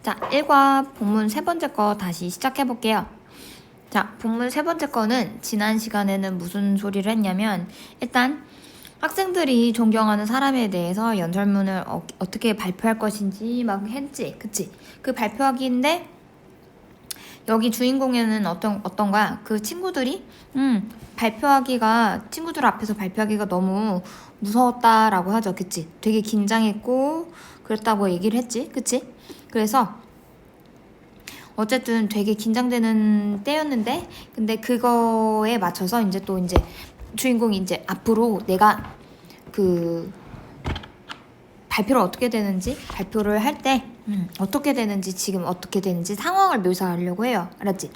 자, 1과 본문 세 번째 거 다시 시작해 볼게요. 자, 본문 세 번째 거는 지난 시간에는 무슨 소리를 했냐면 일단 학생들이 존경하는 사람에 대해서 연설문을 어떻게 발표할 것인지 막 했지, 그치? 그 발표하기인데 여기 주인공에는 어떤 거야? 그 친구들이 발표하기가 친구들 앞에서 발표하기가 너무 무서웠다라고 하죠, 그치? 되게 긴장했고 그랬다고 얘기를 했지, 그치? 그래서 어쨌든 되게 긴장되는 때였는데 근데 그거에 맞춰서 이제 또 이제 주인공이 이제 앞으로 내가 그 발표를 어떻게 되는지 발표를 할 때 어떻게 되는지 지금 어떻게 되는지 상황을 묘사하려고 해요. 알았지?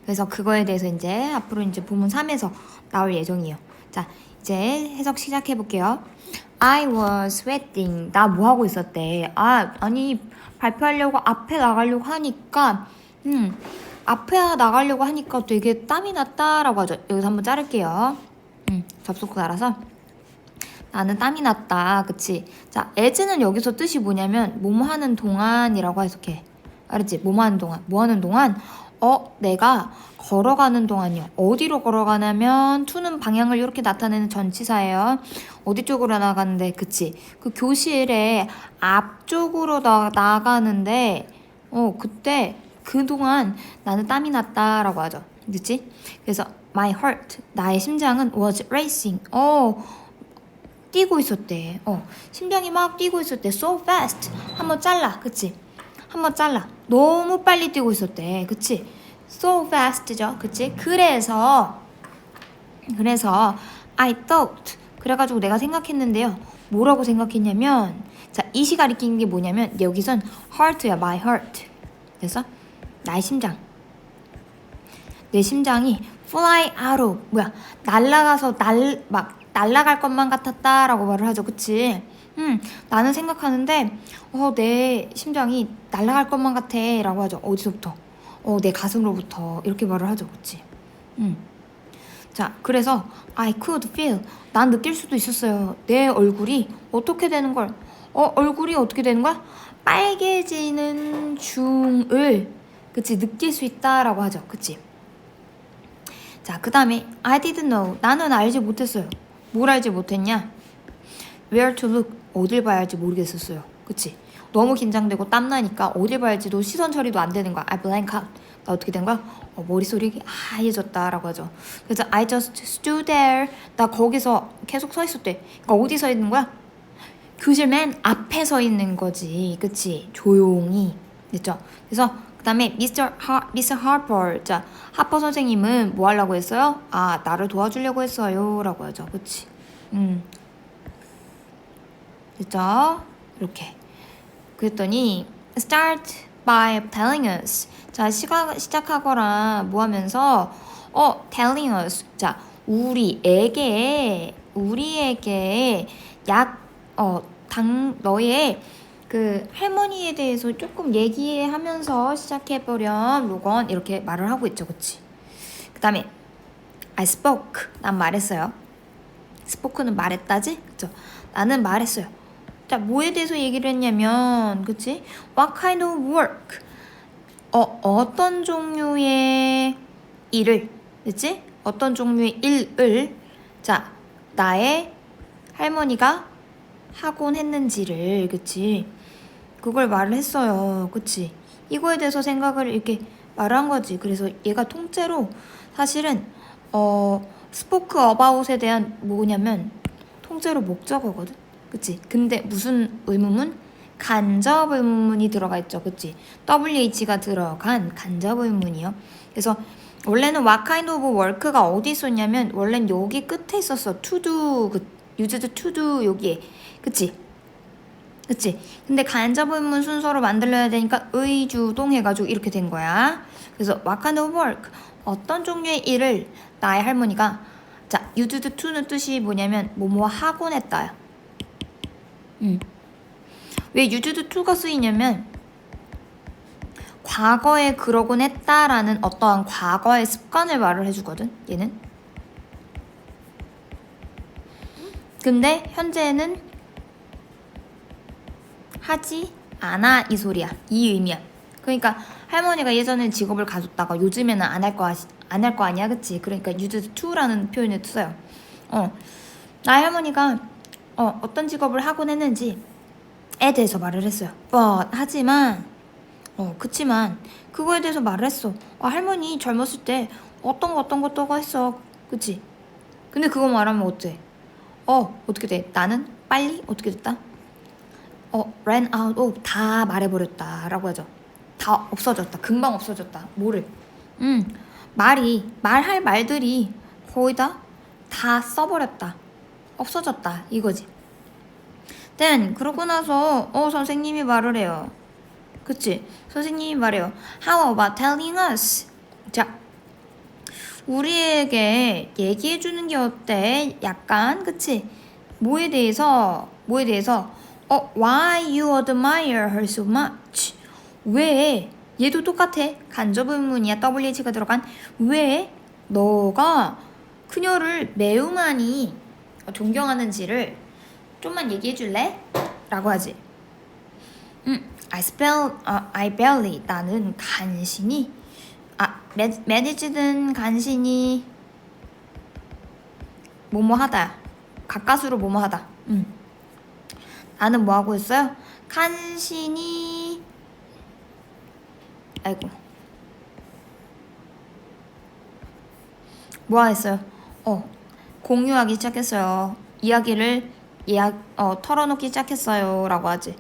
그래서 그거에 대해서 이제 앞으로 이제 본문 3에서 나올 예정이에요. 자, 이제 해석 시작해 볼게요. I was sweating. 나 뭐 하고 있었대? 아니 발표하려고 앞에 나가려고 하니까 앞에 나가려고 하니까 되게 땀이 났다라고 하죠. 여기서 한번 자를게요. 접속구 달아서 나는 땀이 났다. 그치? 자, as는 여기서 뜻이 뭐냐면 뭐뭐 하는 동안이라고 해석해. 알았지? 뭐뭐 하는 동안. 뭐 하는 동안? 내가 걸어가는 동안이요. 어디로 걸어가냐면 to는 방향을 이렇게 나타내는 전치사예요. 어디 쪽으로 나가는데, 그치? 그 교실의 앞쪽으로 나가는데 그때 그동안 나는 땀이 났다라고 하죠. 그치? 그래서 my heart, 나의 심장은 was racing. 뛰고 있었대. 심장이 막 뛰고 있었대. So fast. 한번 잘라. 그치? 한번 잘라. 너무 빨리 뛰고 있었대. 그치? So fast죠. 그치? 그래서 I thought. 그래가지고 내가 생각했는데요. 뭐라고 생각했냐면 자, 이시 가리키는 게 뭐냐면 여기선 heart야. my heart. 그래서 나의 심장. 내 심장이 fly out of 날아가서 날아갈 것만 같았다라고 말을 하죠. 그치? 나는 생각하는데 내 심장이 날아갈 것만 같아 라고 하죠. 어디서부터? 내 가슴으로부터 이렇게 말을 하죠. 그치? 자, 그래서 I could feel. 난 느낄 수도 있었어요. 내 얼굴이 어떻게 되는 걸 얼굴이 어떻게 되는 거야? 빨개지는 중을 그치? 느낄 수 있다라고 하죠. 그치? 자, 그 다음에 I didn't know. 나는 알지 못했어요. 뭘 알지 못했냐? Where to look. 어딜 봐야 할지 모르겠었어요. 그치? 너무 긴장되고 땀나니까 어딜 봐야 할지도 시선 처리도 안 되는 거야. I blank out. 나 어떻게 된 거야? 머릿속이 하얘졌다라고 하죠. 그래서 I just stood there. 나 거기서 계속 서 있었대. 그러니까 어디 서 있는 거야? 교실 맨 앞에 서 있는 거지. 그치? 조용히. 됐죠? 그래서 그 다음에 Mr. Harper. 자, 하퍼 선생님은 뭐 하려고 했어요? 나를 도와주려고 했어요. 라고 하죠. 그치? 됐죠? 이렇게. 그랬더니 start by telling us. 자, 시작하거라 뭐 하면서 telling us. 자, 우리에게 너의 그 할머니에 대해서 조금 얘기하면서 시작해보렴. 로건 이렇게 말을 하고 있죠. 그치? 그 다음에 I spoke. 난 말했어요. spoke는 말했다지? 그쵸? 나는 말했어요. 자, 뭐에 대해서 얘기를 했냐면 그치? What kind of work? 어떤 종류의 일을 그치? 어떤 종류의 일을 자, 나의 할머니가 하곤 했는지를 그치? 그걸 말을 했어요. 그치? 이거에 대해서 생각을 이렇게 말한 거지. 그래서 얘가 통째로 사실은 spoke about에 대한 뭐냐면 통째로 목적어거든. 그치? 근데 무슨 의문문? 간접 의문문이 들어가 있죠. 그치? WH가 들어간 간접 의문문이요. 그래서 원래는 what kind of work가 어디 있었냐면 원래는 여기 끝에 있었어. to do, used to do 여기에. 그치? 그치? 근데 간접 의문 순서로 만들어야 되니까 의주동 해가지고 이렇게 된 거야. 그래서 what kind of work? 어떤 종류의 일을 나의 할머니가 자, used to는 뜻이 뭐냐면 뭐뭐 하곤 했다야. 왜 used to가 쓰이냐면 과거에 그러곤 했다라는 어떠한 과거의 습관을 말을 해주거든. 얘는. 근데 현재는 하지 않아 이 소리야. 이 의미야. 그러니까 할머니가 예전에 직업을 가졌다가 요즘에는 안 할 거 아니야, 그치? 그러니까 used to라는 표현을 써요. 나의 할머니가 어떤 직업을 하곤 했는지에 대해서 말을 했어요. 하지만 그치만 그거에 대해서 말을 했어. 할머니 젊었을 때 어떤 것도 했어, 그치? 근데 그거 말하면 어때? 어떻게 돼? 나는 빨리 어떻게 됐다? ran out of 다 말해버렸다 라고 하죠. 다 없어졌다. 금방 없어졌다. 뭐를? 말할 말들이 거의 다 써버렸다. 없어졌다. 이거지. then 그러고 나서 선생님이 말을 해요. 그치? 선생님이 말해요. How about telling us? 자, 우리에게 얘기해주는 게 어때? 약간 그치? 뭐에 대해서 why you admire her so much? 왜? 얘도 똑같아. 간접 의문이야. WH가 들어간 왜 너가 그녀를 매우 많이 존경하는지를 좀만 얘기해 줄래? 라고 하지. I barely 나는 간신히 managed는 간신히 뭐뭐하다. 가까스로 뭐뭐하다. 나는 뭐하고 있어요? 간신히 아이고 뭐하겠어요? 공유하기 시작했어요. 이야기를 털어놓기 시작했어요 라고 하지.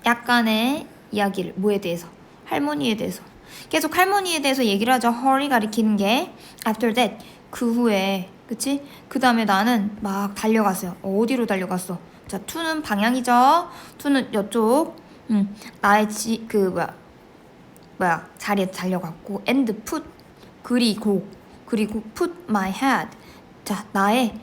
약간의 이야기를 뭐에 대해서? 할머니에 대해서. 계속 할머니에 대해서 얘기를 하죠. her이 가리키는 게 after that 그 후에 그치? 그 다음에 나는 막 달려갔어요. 어디로 달려갔어? 자, to는 방향이죠. to는 이쪽 나의 자리에 달려갔고 and put 그리고 put my head 자, 나의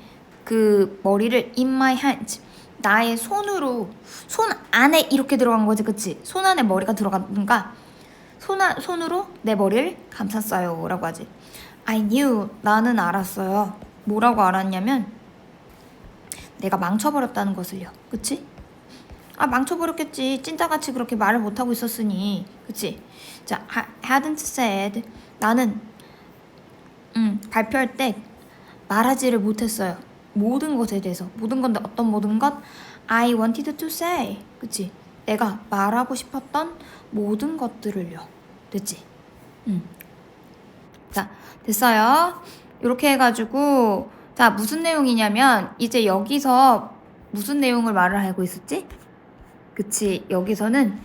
그 머리를 in my hands 나의 손으로 손 안에 이렇게 들어간 거지, 그치? 손 안에 머리가 들어가니까 손으로 내 머리를 감쌌어요 라고 하지. I knew 나는 알았어요. 뭐라고 알았냐면 내가 망쳐버렸다는 것을요. 그치? 망쳐버렸겠지. 찐따같이 그렇게 말을 못하고 있었으니. 그치? 자, hadn't said 나는 발표할 때 말하지를 못했어요. 모든 것에 대해서. 모든 건데 어떤 모든 것? I wanted to say. 그치? 내가 말하고 싶었던 모든 것들을요. 됐지? 자, 됐어요. 이렇게 해가지고 자, 무슨 내용이냐면 이제 여기서 무슨 내용을 말을 하고 있었지? 그치? 여기서는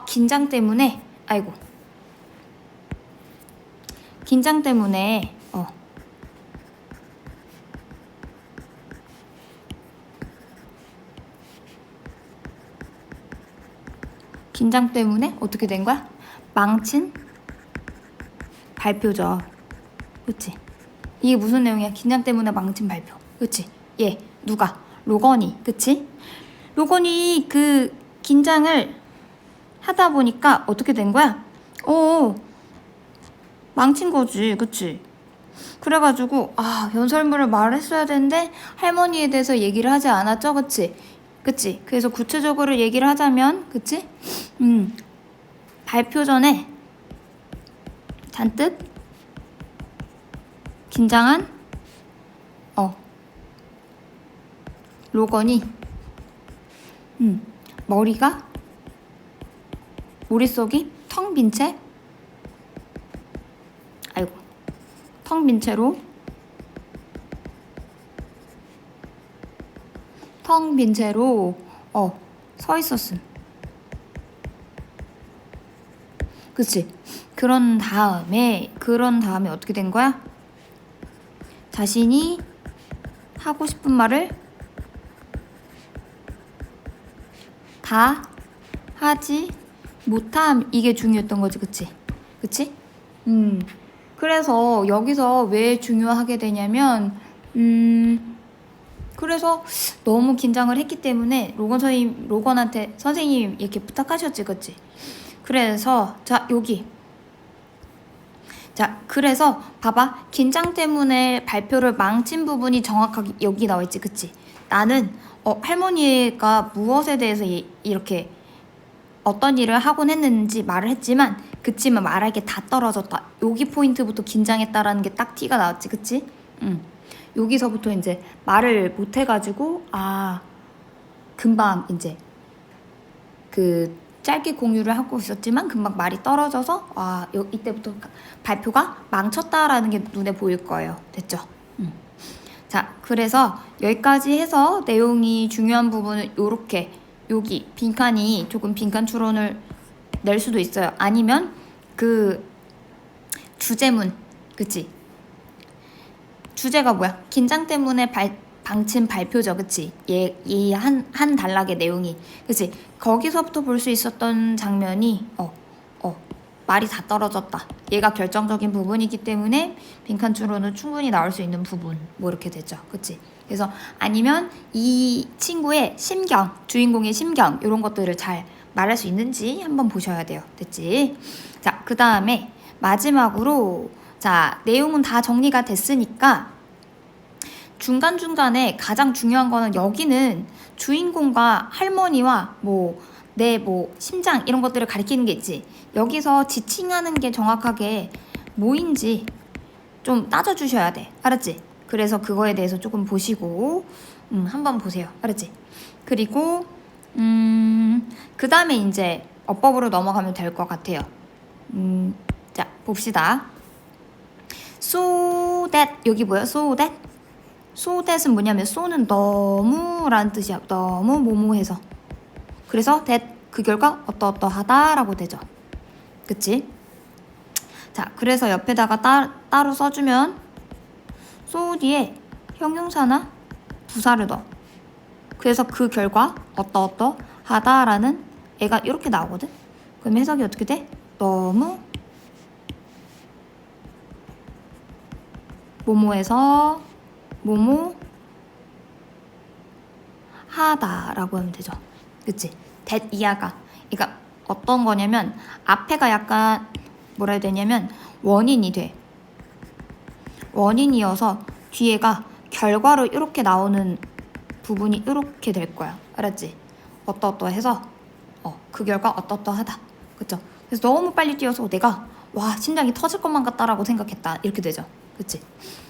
긴장 때문에 긴장 때문에 긴장 때문에 어떻게 된 거야? 망친 발표죠. 그치? 이게 무슨 내용이야? 긴장 때문에 망친 발표. 그치? 누가? 로건이. 그치? 로건이 그 긴장을 하다 보니까 어떻게 된 거야? 망친 거지. 그치? 그래가지고 연설문을 말했어야 되는데 할머니에 대해서 얘기를 하지 않았죠. 그치? 그치? 그래서 구체적으로 얘기를 하자면 그치? 발표 전에 잔뜩 긴장한 로건이 머릿속이 텅 빈 채로 서 있었음. 그치? 그런 다음에 어떻게 된 거야? 자신이 하고 싶은 말을 다 하지 못함. 이게 중요했던 거지. 그치? 그래서 여기서 왜 중요하게 되냐면 그래서 너무 긴장을 했기 때문에 로건한테 선생님 이렇게 부탁하셨지. 그치? 그래서 그래서 봐봐. 긴장 때문에 발표를 망친 부분이 정확하게 여기 나와 있지. 그치? 나는 할머니가 무엇에 대해서 이렇게 어떤 일을 하곤 했는지 말을 했지만 그치만 말하기에 다 떨어졌다. 여기 포인트부터 긴장했다라는 게 딱 티가 나왔지, 그치? 여기서부터 이제 말을 못 해가지고 금방 이제 그 짧게 공유를 하고 있었지만 금방 말이 떨어져서 이때부터 발표가 망쳤다라는 게 눈에 보일 거예요. 됐죠? 자, 그래서 여기까지 해서 내용이 중요한 부분은 요렇게 여기 빈칸이 조금 빈칸 추론을 낼 수도 있어요. 아니면 그 주제문, 그치? 주제가 뭐야? 긴장 때문에 방침 발표죠, 그치? 이 한 단락의 내용이, 그치? 거기서부터 볼 수 있었던 장면이 말이 다 떨어졌다. 얘가 결정적인 부분이기 때문에 빈칸 추론은 충분히 나올 수 있는 부분, 뭐 이렇게 되죠, 그치? 그래서 아니면 이 친구의 심경, 주인공의 심경 이런 것들을 잘 말할 수 있는지 한번 보셔야 돼요. 됐지? 자, 그 다음에 마지막으로 자, 내용은 다 정리가 됐으니까 중간중간에 가장 중요한 거는 여기는 주인공과 할머니와 내 심장 이런 것들을 가리키는 게 있지. 여기서 지칭하는 게 정확하게 뭐인지 좀 따져주셔야 돼. 알았지? 그래서 그거에 대해서 조금 보시고 한번 보세요. 알았지? 그리고 그 다음에 이제 어법으로 넘어가면 될 것 같아요. 자, 봅시다. So that 여기 뭐야? So that? So that은 뭐냐면 so는 너무라는 뜻이야. 너무 뭐뭐해서. 그래서 that 그 결과 어떠어떠하다라고 되죠. 그치? 자, 그래서 옆에다가 따로 써주면 so 뒤에 형용사나 부사를 넣어. 그래서 그 결과 어떠어떠하다라는 애가 이렇게 나오거든. 그럼 해석이 어떻게 돼? 너무 뭐뭐해서 뭐뭐 하다라고 하면 되죠. 그치? that 이하가. 그러니까 어떤 거냐면 앞에가 약간 뭐라 해야 되냐면 원인이 돼. 원인이어서 뒤에가 결과로 이렇게 나오는 부분이 이렇게 될 거야. 알았지? 어떠어떠해서 그 결과 어떠어떠하다. 그쵸? 그래서 너무 빨리 뛰어서 내가 와 심장이 터질 것만 같다라고 생각했다. 이렇게 되죠. 그치?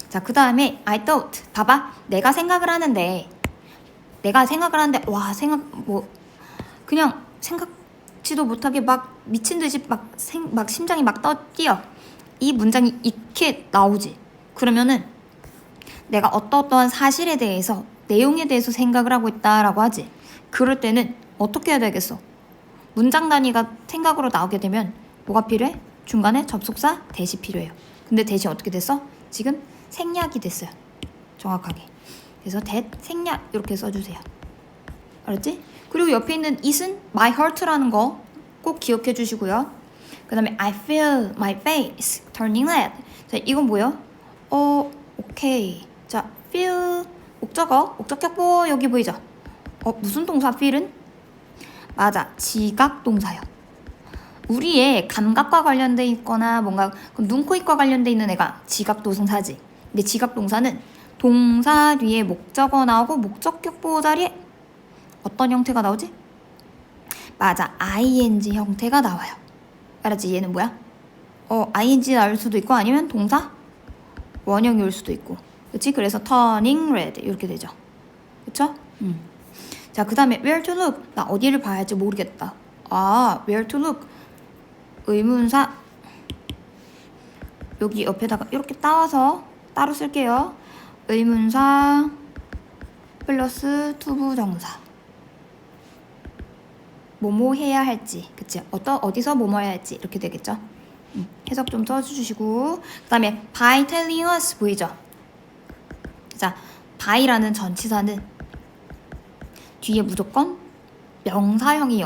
자, 그 다음에 I thought. 봐봐. 내가 생각을 하는데 와 그냥 생각지도 못하게 막 미친 듯이 막 심장이 막 뛰어. 이 문장이 이렇게 나오지. 그러면은 내가 어떠어떠한 사실에 대해서 내용에 대해서 생각을 하고 있다라고 하지. 그럴 때는 어떻게 해야 되겠어? 문장 단위가 생각으로 나오게 되면 뭐가 필요해? 중간에 접속사 대시 필요해요. 근데 대시 어떻게 됐어? 지금 생략이 됐어요. 정확하게. 그래서 that 생략 이렇게 써주세요. 알았지? 그리고 옆에 있는 it은 my heart라는 거 꼭 기억해 주시고요. 그 다음에 I feel my face turning red. 자, 이건 뭐예요? 오케이. 자, feel 목적어, 목적격보 여기 보이죠? 무슨 동사 feel은? 맞아, 지각 동사요. 우리의 감각과 관련돼 있거나 뭔가 눈, 코, 입과 관련돼 있는 애가 지각 동사지. 근데 지각 동사는 동사 뒤에 목적어 나오고 목적격보 자리에 어떤 형태가 나오지? 맞아, ing 형태가 나와요. 알았지? 얘는 뭐야? ing 나올 수도 있고 아니면 동사 원형이 올 수도 있고. 그치? 그래서 turning red 이렇게 되죠. 그쵸? 자, 그 다음에 where to look. 나 어디를 봐야 할지 모르겠다. where to look. 의문사 여기 옆에다가 이렇게 따와서 따로 쓸게요. 의문사 플러스 투부정사. 뭐뭐 해야 할지, 그치? 어디서 뭐뭐 해야 할지 이렇게 되겠죠? 해석 좀 써주시고. 그 다음에 by telling us 보이죠? 자, by라는 전치사는 뒤에 무조건 명사형이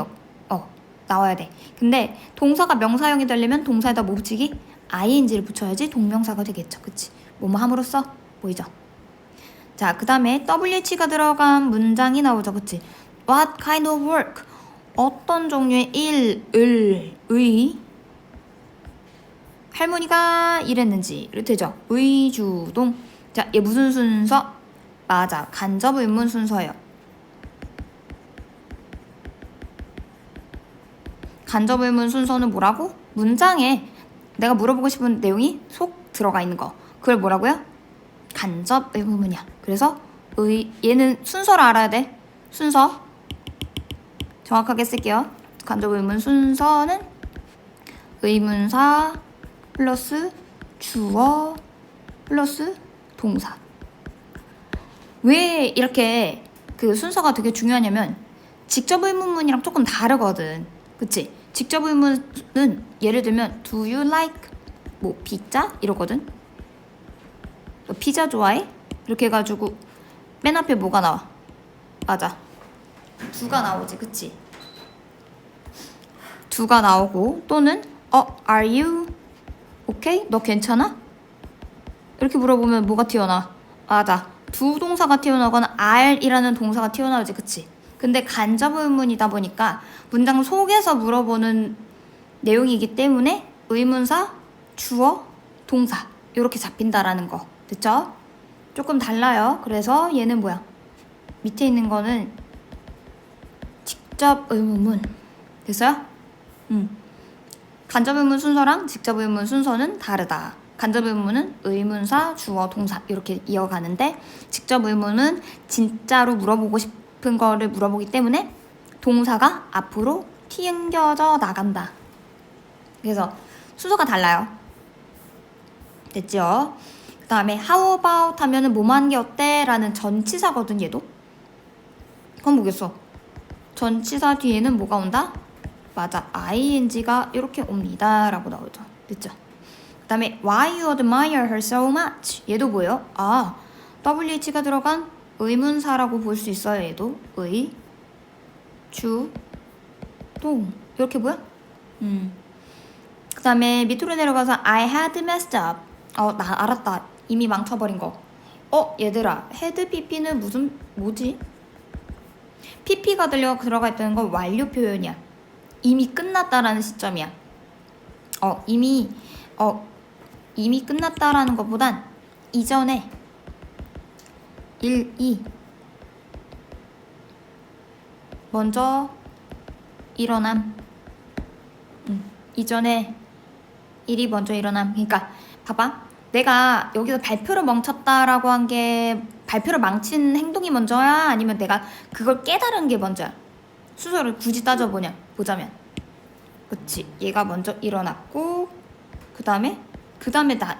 나와야 돼. 근데 동사가 명사형이 되려면 동사에다 뭐 붙이기? ing를 붙여야지 동명사가 되겠죠. 그치? 뭐뭐 함으로써 보이죠? 자, 그 다음에 WH가 들어간 문장이 나오죠. 그치? What kind of work? 어떤 종류의 의 할머니가 일했는지 되죠? 의주동. 자, 얘 무슨 순서? 맞아, 간접 의문 순서예요. 간접 의문 순서는 뭐라고? 문장에 내가 물어보고 싶은 내용이 속 들어가 있는 거. 그걸 뭐라고요? 간접 의문이야. 그래서 얘는 순서를 알아야 돼. 순서 정확하게 쓸게요. 간접 의문 순서는 의문사 플러스 주어 플러스 동사. 왜 이렇게 그 순서가 되게 중요하냐면 직접 의문문이랑 조금 다르거든. 그치? 직접 의문은 예를 들면 Do you like 뭐 피자? 이러거든. 너 피자 좋아해? 이렇게 해가지고 맨 앞에 뭐가 나와? 맞아, 두가 나오지. 그치? 두가 나오고 또는 Are you okay? 너 괜찮아? 이렇게 물어보면 뭐가 튀어나와? 맞아, 두 동사가 튀어나오거나 are이라는 동사가 튀어나오지. 그치? 근데 간접 의문이다 보니까 문장 속에서 물어보는 내용이기 때문에 의문사, 주어, 동사 이렇게 잡힌다라는 거. 됐죠? 조금 달라요. 그래서 얘는 뭐야? 밑에 있는 거는 직접 의문문. 됐어요? 간접 의문 순서랑 직접 의문 순서는 다르다. 간접 의문은 의문사, 주어, 동사 이렇게 이어가는데 직접 의문은 진짜로 물어보고 싶은 거를 물어보기 때문에 동사가 앞으로 튕겨져 나간다. 그래서 순서가 달라요. 됐죠? 그 다음에 how about 하면은 뭐뭐 하는 게 어때? 라는 전치사거든. 얘도 그럼 뭐겠어? 전치사 뒤에는 뭐가 온다? 맞아, ing가 이렇게 옵니다 라고 나오죠. 됐죠? 그 다음에 why you admire her so much. 얘도 뭐예요? WH가 들어간 의문사라고 볼 수 있어요. 얘도 의, 주, 동 이렇게 보여? 그 다음에 밑으로 내려가서 I had messed up. 나 알았다. 이미 망쳐버린 거. 얘들아, had pp는 뭐지? pp가 들어가 있다는 건 완료 표현이야. 이미 끝났다라는 시점이야. 이미 끝났다라는 것보단 이전에 1, 2 먼저 일어남. 이전에 일이 먼저 일어남. 그러니까 봐봐, 내가 여기서 발표를 멈췄다라고 한 게 발표를 망친 행동이 먼저야? 아니면 내가 그걸 깨달은 게 먼저야? 순서를 굳이 따져보자면 그치, 얘가 먼저 일어났고 그 다음에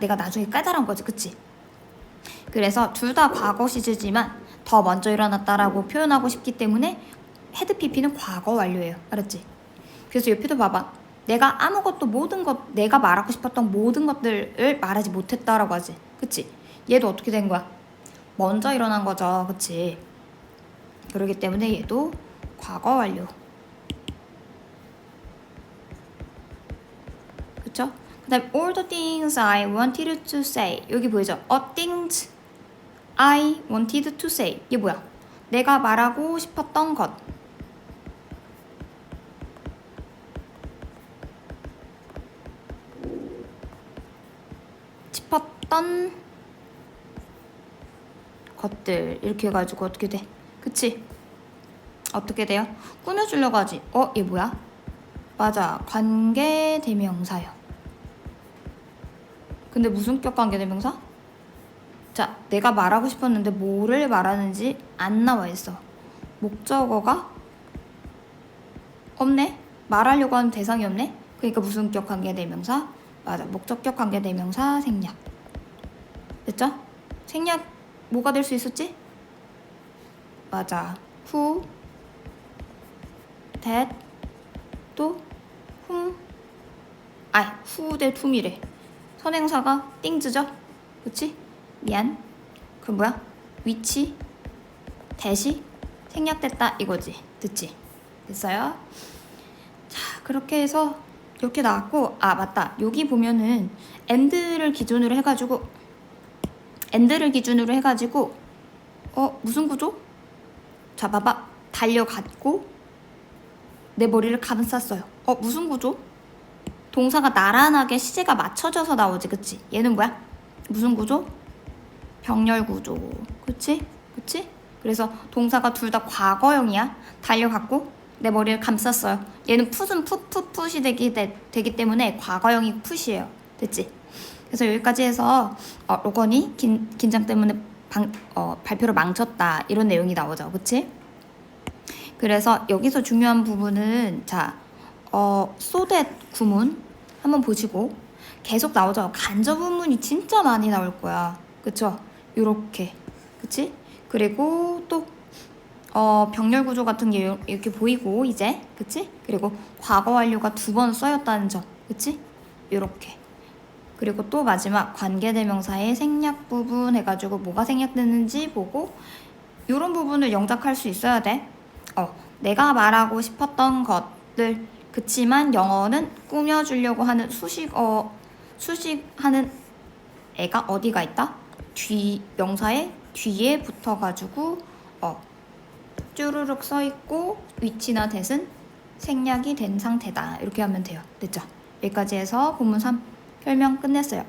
내가 나중에 깨달은 거지. 그치? 그래서 둘 다 과거 시제지만 더 먼저 일어났다라고 표현하고 싶기 때문에 헤드 PP는 과거 완료예요. 알았지? 그래서 옆에도 봐봐, 내가 내가 말하고 싶었던 모든 것들을 말하지 못했다라고 하지. 그치? 얘도 어떻게 된 거야? 먼저 일어난 거죠. 그치? 그렇기 때문에 얘도 과거 완료. 그쵸? 그 다음에 all the things I wanted to say. 여기 보이죠? all things I wanted to say. 이게 뭐야? 내가 말하고 싶었던 것. 싶었던 것들. 이렇게 해가지고 어떻게 돼? 그치? 어떻게 돼요? 꾸며주려고 하지. 얘 뭐야? 맞아, 관계대명사요. 근데 무슨격 관계대명사? 자, 내가 말하고 싶었는데 뭐를 말하는지 안 나와 있어. 목적어가 없네? 말하려고 하는 대상이 없네? 그러니까 무슨격 관계대명사? 맞아, 목적격 관계대명사 생략. 됐죠? 생략 뭐가 될 수 있었지? 맞아, who, that, 또 whom. who 대 whom이래. 선행사가 things죠? 그치? 미안. 그럼 뭐야? which, that이 생략됐다 이거지. 됐지? 됐어요? 자, 그렇게 해서 이렇게 나왔고, 맞다, 여기 보면은 and를 기준으로 해가지고 무슨 구조? 자, 봐봐, 달려갔고 내 머리를 감쌌어요. 무슨 구조? 동사가 나란하게 시제가 맞춰져서 나오지. 그치? 얘는 뭐야? 무슨 구조? 병렬 구조. 그치? 그치? 그래서 동사가 둘 다 과거형이야. 달려갔고 내 머리를 감쌌어요. 얘는 풋은 풋이 되기 때문에 과거형이 풋이에요. 됐지? 그래서 여기까지 해서 로건이 긴장 때문에 발표를 망쳤다 이런 내용이 나오죠. 그치? 그래서 여기서 중요한 부분은 자 so that 구문 한번 보시고 계속 나오죠. 간접 의문이 진짜 많이 나올 거야. 그쵸? 요렇게. 그치? 그리고 또 병렬 구조 같은 게 이렇게 보이고 이제 그치? 그리고 과거 완료가 2번 써였다는 점 그치? 요렇게. 그리고 또 마지막 관계대명사의 생략 부분 해가지고 뭐가 생략되는지 보고 요런 부분을 영작할 수 있어야 돼. 내가 말하고 싶었던 것들 그치만 영어는 꾸며주려고 하는 수식하는 애가 어디가 있다? 명사의 뒤에 붙어가지고 쭈르륵 써있고 위치나 대은 생략이 된 상태다. 이렇게 하면 돼요. 됐죠? 여기까지 해서 본문 3 설명 끝냈어요.